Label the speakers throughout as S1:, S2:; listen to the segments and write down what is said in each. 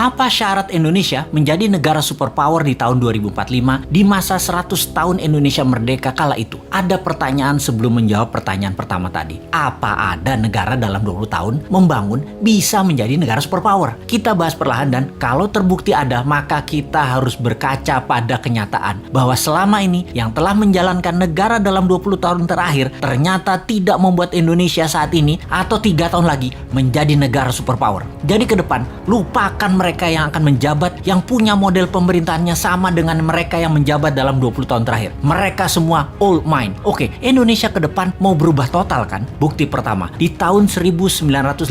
S1: Apa syarat Indonesia menjadi negara superpower di tahun 2045 di masa 100 tahun Indonesia merdeka kala itu? Ada pertanyaan sebelum menjawab pertanyaan pertama tadi. Apa ada negara dalam 20 tahun membangun bisa menjadi negara superpower? Kita bahas perlahan dan kalau terbukti ada, maka kita harus berkaca pada kenyataan bahwa selama ini yang telah menjalankan negara dalam 20 tahun terakhir ternyata tidak membuat Indonesia saat ini atau 3 tahun lagi menjadi negara superpower. Jadi ke depan, lupakan mereka yang akan menjabat yang punya model pemerintahannya sama dengan mereka yang menjabat dalam 20 tahun terakhir. Mereka semua old mind. Oke, Indonesia ke depan mau berubah total kan? Bukti pertama, di tahun 1918,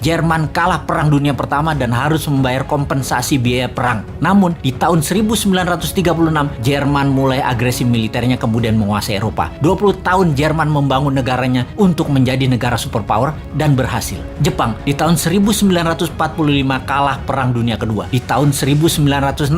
S1: Jerman kalah Perang Dunia Pertama dan harus membayar kompensasi biaya perang. Namun, di tahun 1936, Jerman mulai agresi militernya kemudian menguasai Eropa. 20 tahun Jerman membangun negaranya untuk menjadi negara superpower dan berhasil. Jepang, di tahun 1945 kalah Perang Dunia Kedua. Di tahun 1964,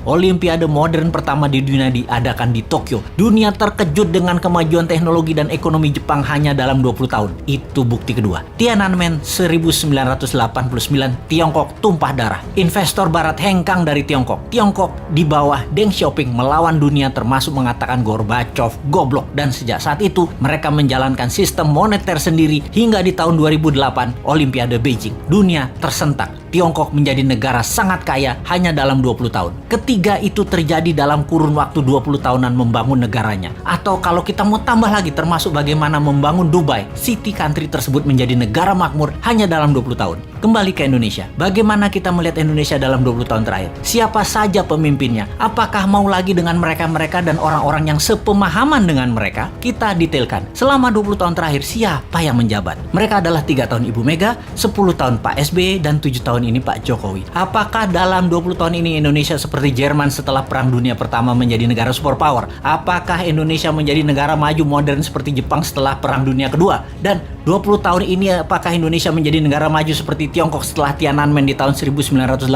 S1: Olimpiade modern pertama di dunia diadakan di Tokyo. Dunia terkejut dengan kemajuan teknologi dan ekonomi Jepang hanya dalam 20 tahun. Itu bukti kedua. Tiananmen 1989, Tiongkok tumpah darah. Investor barat hengkang dari Tiongkok. Tiongkok di bawah Deng Xiaoping melawan dunia termasuk mengatakan Gorbachev goblok, dan sejak saat itu mereka menjalankan sistem moneter sendiri hingga di tahun 2008 Olimpiade Beijing. Dunia tersentak. Tiongkok menjadi negara sangat kaya hanya dalam 20 tahun. Ketiga itu terjadi dalam kurun waktu 20 tahunan membangun negaranya. Atau kalau kita mau tambah lagi termasuk bagaimana membangun Dubai, city country tersebut menjadi negara makmur hanya dalam 20 tahun. Kembali ke Indonesia. Bagaimana kita melihat Indonesia dalam 20 tahun terakhir? Siapa saja pemimpinnya? Apakah mau lagi dengan mereka-mereka dan orang-orang yang sepemahaman dengan mereka? Kita detailkan. Selama 20 tahun terakhir siapa yang menjabat? Mereka adalah 3 tahun Ibu Mega, 10 tahun Pak SBY, dan 7 tahun ini Pak Jokowi. Apakah dalam 20 tahun ini Indonesia seperti Jerman setelah Perang Dunia Pertama menjadi negara superpower? Apakah Indonesia menjadi negara maju modern seperti Jepang setelah Perang Dunia Kedua? Dan 20 tahun ini apakah Indonesia menjadi negara maju seperti Tiongkok setelah Tiananmen di tahun 1989?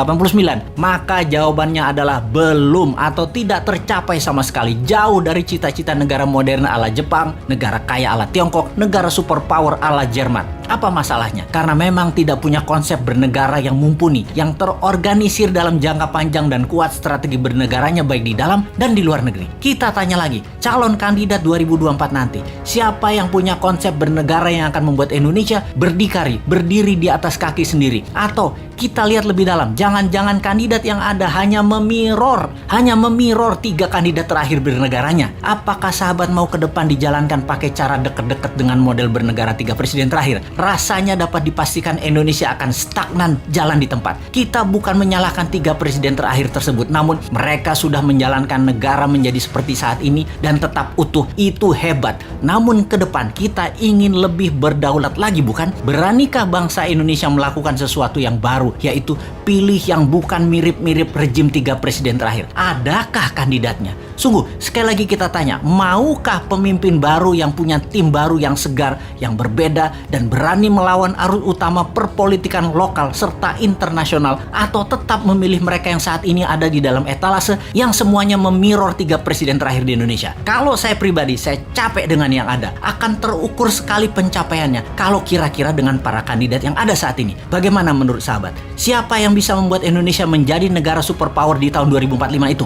S1: Maka jawabannya adalah belum atau tidak tercapai sama sekali. Jauh dari cita-cita negara modern ala Jepang, negara kaya ala Tiongkok, negara superpower ala Jerman. Apa masalahnya? Karena memang tidak punya konsep bernegara yang mumpuni, yang terorganisir dalam jangka panjang dan kuat strategi bernegaranya baik di dalam dan di luar negeri. Kita tanya lagi, calon kandidat 2024 nanti, siapa yang punya konsep bernegara yang akan membuat Indonesia berdiri di atas kaki sendiri? Atau kita lihat lebih dalam, jangan-jangan kandidat yang ada hanya memirror 3 kandidat terakhir bernegaranya. Apakah sahabat mau ke depan dijalankan pakai cara deket-deket dengan model bernegara 3 presiden terakhir? Rasanya dapat dipastikan Indonesia akan stagnan jalan di tempat. Kita bukan menyalahkan 3 presiden terakhir tersebut, namun mereka sudah menjalankan negara menjadi seperti saat ini dan tetap utuh. Itu hebat. Namun ke depan kita ingin lebih berdaulat lagi, bukan? Beranikah bangsa Indonesia melakukan sesuatu yang baru, yaitu pilih yang bukan mirip-mirip rejim 3 presiden terakhir? Adakah kandidatnya? Sungguh, sekali lagi kita tanya, maukah pemimpin baru yang punya tim baru yang segar, yang berbeda, dan berani melawan arus utama perpolitikan lokal serta internasional, atau tetap memilih mereka yang saat ini ada di dalam etalase yang semuanya memirror 3 presiden terakhir di Indonesia? Kalau saya pribadi, saya capek dengan yang ada. Akan terukur sekali pencapaiannya kalau kira-kira dengan para kandidat yang ada saat ini. Bagaimana menurut sahabat? Siapa yang bisa membuat Indonesia menjadi negara superpower di tahun 2045 itu?